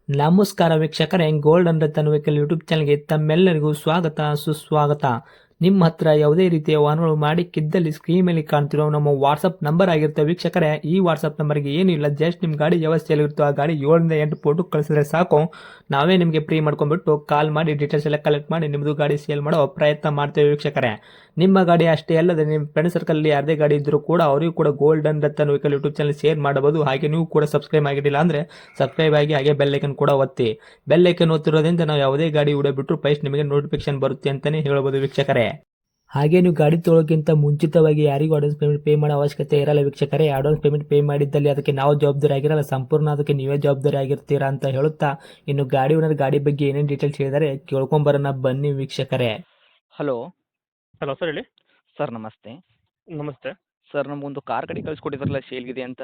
ನಮಸ್ಕಾರ ವೀಕ್ಷಕರೇ, golden Ratan vehicle YouTube ಚಾನಲ್ಗೆ ತಮ್ಮೆಲ್ಲರಿಗೂ ಸ್ವಾಗತ ಸುಸ್ವಾಗತ. ನಿಮ್ಮ ಹತ್ರ ಯಾವುದೇ ರೀತಿಯ ವಾಹನಗಳು ಮಾಡಿಕ್ಕಿದ್ದಲ್ಲಿ ಸ್ಕ್ರೀನ್ ಮೇಲೆ ಕಾಣ್ತಿರೋ ನಮ್ಮ ವಾಟ್ಸಪ್ ನಂಬರ್ ಆಗಿರುತ್ತೆ ವೀಕ್ಷಕರೇ. ಈ ವಾಟ್ಸಪ್ ನಂಬರ್ಗೆ ಏನಿಲ್ಲ, ಜಸ್ಟ್ ನಿಮ್ಮ ಗಾಡಿ ವ್ಯವಸ್ಥೆಯಲ್ಲಿರುತ್ತೋ ಆ ಗಾಡಿ 7 ರಿಂದ 8 ಫೋಟೋ ಕಳಿಸಿದ್ರೆ ಸಾಕು, ನಾವೇ ನಿಮಗೆ ಫ್ರೀ ಮಾಡ್ಕೊಂಡ್ಬಿಟ್ಟು ಕಾಲ್ ಮಾಡಿ ಡೀಟೇಲ್ಸ್ ಎಲ್ಲ ಕಲೆಕ್ಟ್ ಮಾಡಿ ನಿಮ್ಮದು ಗಾಡಿ ಸೇಲ್ ಮಾಡೋ ಪ್ರಯತ್ನ ಮಾಡ್ತೇವೆ ವೀಕ್ಷಕರೇ. ನಿಮ್ಮ ಗಾಡಿ ಅಷ್ಟೇ ಅಲ್ಲದೆ ನಿಮ್ಮ ಫ್ರೆಂಡ್ ಸರ್ಕಲ್ ಯಾರದೇ ಗಾಡಿ ಇದ್ದರೂ ಕೂಡ ಅವರಿಗೂ ಕೂಡ golden Ratan vehicle YouTube channel share ಮಾಡಬಹುದು. ಹಾಗೆ ನೀವು ಕೂಡ ಸಬ್ಸ್ಕ್ರೈಬ್ ಆಗಿರಲಿಲ್ಲ ಅಂದರೆ ಸಬ್ಸ್ಕ್ರೈಬ್ ಆಗಿ ಹಾಗೆ ಬೆಲ್ ಐಕನ್ ಕೂಡ ಒತ್ತಿ. ಬೆಲ್ ಐಕನ್ ಒತ್ತಿರೋದ್ರಿಂದ ನಾವು ಯಾವುದೇ ಗಾಡಿ ವಿಡಿಯೋ ಬಿಟ್ಟರು ಫಸ್ಟ್ ನಿಮಗೆ ನೋಟಿಫಿಕೇಶನ್ ಬರುತ್ತೆ ಅಂತಲೇ ಹೇಳ್ಬೋದು ವೀಕ್ಷಕರೇ. ಹಾಗೆ ನೀವು ಗಾಡಿ ತೊಳೋಕ್ಕಿಂತ ಮುಂಚಿತವಾಗಿ ಯಾರಿಗೂ ಅಡ್ವಾನ್ಸ್ ಪೇಮೆಂಟ್ ಪೇ ಮಾಡೋ ಅವಶ್ಯಕತೆ ಇರಲ್ಲ ವೀಕ್ಷಕರೇ. ಅಡ್ವಾನ್ಸ್ ಪೇಮೆಂಟ್ ಪೇ ಮಾಡಿದ್ದಲ್ಲಿ ಅದಕ್ಕೆ ನಾವು ಜವಾಬ್ದಾರಿ ಆಗಿರಲ್ಲ, ಸಂಪೂರ್ಣ ಅದಕ್ಕೆ ನೀವೇ ಜವಾಬ್ದಾರಿ ಆಗಿರ್ತೀರಾ ಅಂತ ಹೇಳುತ್ತಾ, ಇನ್ನು ಗಾಡಿ ಓನರ್ ಗಾಡಿ ಬಗ್ಗೆ ಏನೇನು ಡೀಟೇಲ್ಸ್ ಹೇಳಿದರೆ ಕೇಳ್ಕೊಂಬರೋಣ ಬನ್ನಿ ವೀಕ್ಷಕರೇ. ಹಲೋ ಹಲೋ ಸರ್, ಹೇಳಿ. ಸರ್ ನಮಸ್ತೆ. ನಮಸ್ತೆ. ಸರ್ ನಮಗೊಂದು ಕಾರ್ ಗಾಡಿ ಕಳಿಸ್ಕೊಟ್ಟಿದ್ರಲ್ಲ ಸೇಲ್ಗಿದೆ ಅಂತ,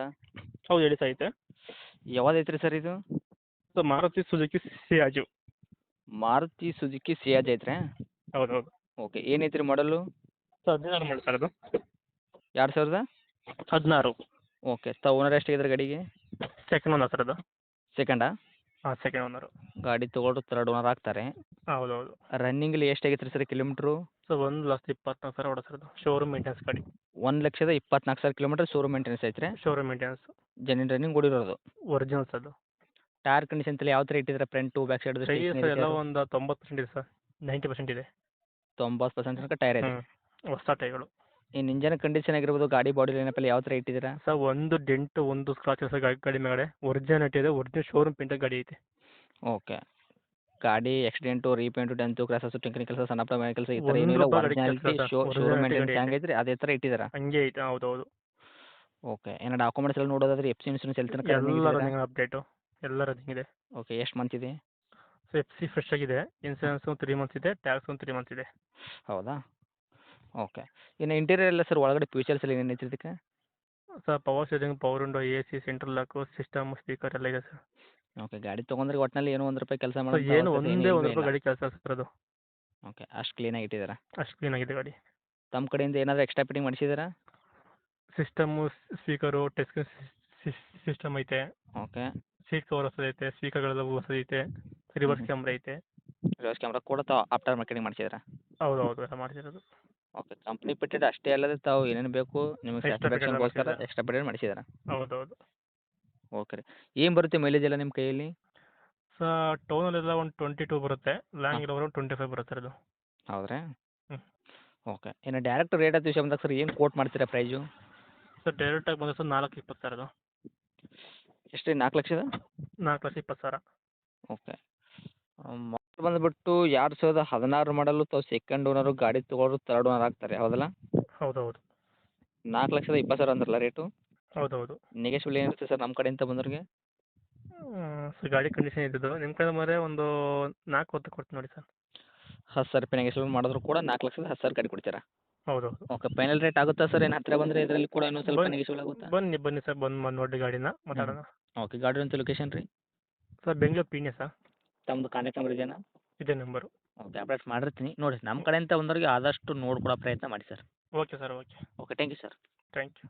ಹೌದು ಹೇಳಿ ಸರ್, ಐತೆ. ಯಾವ್ದೈತ್ರಿ ಸರ್ ಇದು? Sir Maruti Suzuki ಸಿಯಾಜು. Maruti Suzuki ಸಿಯಾಜ್ ಐತ್ರಿ? ಹೌದು ಹೌದು. ಓಕೆ, ಏನೈತ್ರಿ ಮಾಡಲು? ಸರ್ 16 ಮಾಡಿ ಸರ್ ಅದು. 2000? 16. ಓಕೆ, ಓನರ್ ಎಷ್ಟಾಗಿದ್ರೆ ಗಾಡಿಗೆ? ಸೆಕೆಂಡ್ ಓನರ್ ಸರ್ ಅದು. ಸೆಕೆಂಡಾ? ಹಾಂ, ಸೆಕೆಂಡ್ ಓನರು. ಗಾಡಿ ತೊಗೊಂಡು ಥರ್ಡ್ ಓನರ್ ಆಗ್ತಾರೆ. ಹೌದು ಹೌದು. ರನ್ನಿಂಗಲ್ಲಿ ಎಷ್ಟಾಗೈತ್ರಿ ಸರ್ ಕಿಲೋಮೀಟ್ರು? ಸರ್ 1,24,000 ಹೊಡ ಸರ್ ಅದು. ಶೋರೂಮ್ ಮೇಂಟೆನೆನ್ಸ್ ಗಾಡಿ. 1,24,000 ಕಿಲೋಮೀಟರ್ ಶೋರೂಮ್ ಮೇಂಟೆನೆನ್ಸ್ ಐತ್ರಿ? Showroom maintenance. ಜೆನ್ಯೂನ್ ರನ್ನಿಂಗ್ ಓಡಿರೋದು? ಒರಿಜಿನಲ್ ಸರ್ ಅದು. ಟೈರ್ ಕಂಡೀಷನ್ ತಲೆ ಯಾವ ಥರ ಇಟ್ಟಿದ್ರೆ? Front back side tyre sir ಎಲ್ಲ ಒಂದು 90% ಇದೆ ಸರ್. 90% ಇದೆ. 90% ತನಕ ಟೈರ್ ಇದೆ. ಹೊಸ ಟೈಗಳು. ಇನ್ನು ಇಂಜನ್ ಕಂಡೀಷನ್ ಆಗಿರ್ಬೋದು, ಗಾಡಿ ಬಾಡಿ ಲೈನಪ್ಪಲ್ಲಿ ಯಾವ ಥರ ಇಟ್ಟಿದ್ದೀರಾ? ಸರ್ ಒಂದು ಡೆಂಟು ಒಂದು ಸ್ಕ್ರಾಚ್ ಸರ್ ಗಾಡಿ ಮೇಲೆ. ಒರಿಜಿನಲ್ ಇದೆ, ಒರಿಜಿನಲ್ ಶೋರೂಮ್ ಪೇಂಟೆಡ್ ಗಾಡಿ ಐತೆ. ಓಕೆ, ಗಾಡಿ ಆಕ್ಸಿಡೆಂಟು, ರೀಪೇಂಟು, ಡೆಂತು, ಕ್ರಾಸಸ್ಸು, ಟಿಂಕರಿಂಗ್ ಕೆಲಸ, ಸಣ್ಣ ಪುಟ್ಟ ಮನೆ ಕೆಲಸ ಈ ಥರ ಒಂದು ಏನಿಲ್ಲ, ರೂಪಾಯಿ ಗಾಡಿ ಒರಿಜಿನಾಲಿಟಿ ಕೆಲಸ ಸರ್. ಶೋರೂಮ್ ಒರಿಜಿನಾಲಿಟಿ ಮೇಂಟೆನೆನ್ಸ್ ಗಾಡಿ ಐತೆ. ಹೆಂಗೈತ್ರಿ ಅದೇ ಥರ ಇಟ್ಟಿದ್ದೀರಾ? ಹಂಗೆ ಐತೆ. ಹೌದು ಹೌದು. ಓಕೆ, ಏನೋ ಡಾಕ್ಯುಮೆಂಟ್ಸ್ ಎಲ್ಲ ನೋಡೋದಾದ್ರೆ ಎಫ್ ಸಿ ಇನ್ಸೂರೆನ್ಸ್ ಎಲ್ಲಿ ತನಕ ರನ್ನಿಂಗ್ ಎಲ್ಲ ಇದೆ? Running update. ಎಲ್ಲ ರನ್ನಿಂಗ್ ಇದೆ. ಓಕೆ, ಎಷ್ಟು ಮಂತ್ ಇದೆ? ಸೊ ಎಫ್ ಸಿ ಫ್ರೆಶ್ ಆಗಿದೆ. ಇನ್ಸೂರೆನ್ಸ್ 3 ಮಂತ್ಸ್ ಇದೆ. ಟ್ಯಾಕ್ಸ್ 3 ಮಂತ್ಸ್ ಇದೆ. ಹೌದಾ? ಓಕೆ, ಇನ್ನು ಇಂಟೀರಿಯರ್ ಎಲ್ಲ ಸರ್ ಒಳಗಡೆ ಫ್ಯೂಚರ್ಸ್ ಎಲ್ಲ ಏನೇನು ಐತ್ರಿ ಇದಕ್ಕೆ? Sir power steering, power window, A C, central lock, system, speaker ಎಲ್ಲ ಇದೆ ಸರ್. ಓಕೆ, ಗಾಡಿ ತೊಗೊಂಡ್ರೆ ಒಟ್ಟಿನಲ್ಲಿ ಏನೋ ₹1 ಕೆಲಸ ಸೊ ಮಾಡೋದು ಏನು ಒಂದೇ ₹1 ಗಾಡಿ ಕೆಲಸ ಸರ್ ಅದು. ಓಕೆ, ಅಷ್ಟು ಕ್ಲೀನಾಗಿ ಇಟ್ಟಿದ್ದೀರಾ? ಅಷ್ಟು ಕ್ಲೀನ್ ಆಗಿದೆ ಗಾಡಿ. ತಮ್ಮ ಕಡೆಯಿಂದ ಏನಾದರೂ ಎಕ್ಸ್ಟ್ರಾ ಫಿಟ್ಟಿಂಗ್ ಮಾಡಿಸಿದ್ದೀರಾ? ಸಿಸ್ಟಮು, ಸ್ಪೀಕರು, ಟಚ್ ಸಿಸ್ಟಮ್ ಐತೆ. ಓಕೆ, ಸೀಟ್ ಕವರ್ ಹೊಸದೈತೆ. ಸ್ಪೀಕರ್ಗಳೆಲ್ಲ ಹೊಸದೈತೆ. ರಿವರ್ಸ್ ಕ್ಯಾಮ್ರಾ ಐತೆ. ರಿವರ್ಸ್ ಕ್ಯಾಮ್ರಾ ಕೂಡ ತಾವು ಆಫ್ಟರ್ ಮಾರ್ಕೆಟಿಂಗ್ ಮಾಡಿಸಿದ್ದೀರಾ? ಹೌದು ಹೌದು, ಎಲ್ಲ ಮಾಡ್ತಿರೋದು. ಓಕೆ, ಕಂಪ್ನಿ ಫಿಟ್ಟೆಡ್ ಅಷ್ಟೇ ಅಲ್ಲದೆ ತಾವು ಏನೇನು ಬೇಕು ನಿಮಗೆ Extra fitted ಸ್ಯಾಟಿಸ್ಫ್ಯಾಕ್ಷನ್ಗೋಸ್ಕರ ಮಾಡಿಸಿದ್ದೀರಾ? ಎಕ್ಸ್ಟ್ರಾ ಫಿಟ್ಟೆಡ್ ಮಾಡಿಸಿದ್ದೀರಾ? ಹೌದು ಹೌದು. ಓಕೆ ರೀ, ಏನು ಬರುತ್ತೆ ಮೈಲೇಜ್ ಎಲ್ಲ ನಿಮ್ಮ ಕೈಯಲ್ಲಿ? ಸರ್ ಟೌನಲ್ಲೆಲ್ಲ ಒಂದು 22 ಬರುತ್ತೆ. ಲಾಂಗ್ ಇರೋರು 25 ಬರುತ್ತೆ ಸರ್ ಅದು. ಹೌದ್ರಾ? ಹ್ಞೂ. ಓಕೆ, ಇನ್ನು ಡೈರೆಕ್ಟ್ ರೇಟ್ ಹತ್ತು ವಿಷಯ ಬಂದಾಗ ಸರ್ ಏನು ಕೋಟ್ ಮಾಡ್ತೀರಾ ಪ್ರೈಸು? ಸರ್ ಡೈರೆಕ್ಟಾಗಿ ಬಂದರೆ ಸರ್ 4,20,000 ಸರ್ ಅದು. ಎಷ್ಟು ರೀ? 4,00,000? 4,20,000. ಓಕೆ, ಮಾಡಲ್ ಬಂದುಬಿಟ್ಟು 2016 ಮಾಡಲು ತಾವು ಸೆಕೆಂಡ್ ಓನರು, ಗಾಡಿ ತೊಗೊಳೋರು ತರ್ಡ್ ಓನರ್ ಆಗ್ತಾರೆ ಹೌದಲ್ಲ? ಹೌದು ಹೌದು. 4,20,000 ಅಂದ್ರಲ್ಲ ರೇಟು? ಹೌದು ಹೌದು. ನೆಗೆಶ್ವಲ್ ಏನಿರುತ್ತೆ ಸರ್ ನಮ್ಮ ಕಡೆಯಿಂದ ಬಂದವ್ರಿಗೆ? ಸರ್ ಗಾಡಿ ಕಂಡೀಷನ್ ಇದ್ದಿದ್ದು ನಿಮ್ಮ ಕಡೆ ಬಂದರೆ ಒಂದು 4 ಹೊತ್ತು ಕೊಡ್ತೀನಿ ನೋಡಿ ಸರ್. 10,000 ರೂಪಾಯಿ ನೆಗೆಶ್ವಲ್ ಮಾಡಿದ್ರು ಕೂಡ 4,10,000 ಗಾಡಿ ಕೊಡ್ತೀರಾ? ಹೌದು ಹೌದು. ಓಕೆ, ಫೈನಲ್ ರೇಟ್ ಆಗುತ್ತಾ ಸರ್? ಏನು ಹತ್ತಿರ ಬಂದರೆ ಇದರಲ್ಲಿ ಕೂಡ ಇನ್ನೂ ಸ್ವಲ್ಪ ಬನ್ನಿ ನೆಗೆಶ್ವಲ್ ಆಗುತ್ತಾ? ಬನ್ನಿ ಬನ್ನಿ ಸರ್, ಬಂದು ನೋಡಿ ಗಾಡಿನ ಮಾತಾಡೋಣ. ಓಕೆ, ಗಾಡಿ ಅಂತ ಲೊಕೇಶನ್ ರೀ? Sir Bengaluru Peenya sir. ತಮ್ಮದು ಕಾಂಟ್ಯಾಕ್ಟ್ ನಂಬರ್ ಇದೆಯಾ? ಇದೇ ನಂಬರು. ಓಕೆ, ಅಪ್ಡೇಟ್ ಮಾಡಿರ್ತೀನಿ ನೋಡಿ. ನಮ್ಮ ಕಡೆಯಿಂದ ಬಂದವರಿಗೆ ಆದಷ್ಟು ನೋಡ್ಕೊಡೋ ಪ್ರಯತ್ನ ಮಾಡಿ sir. Okay sir, okay. Okay, thank you sir. Thank you.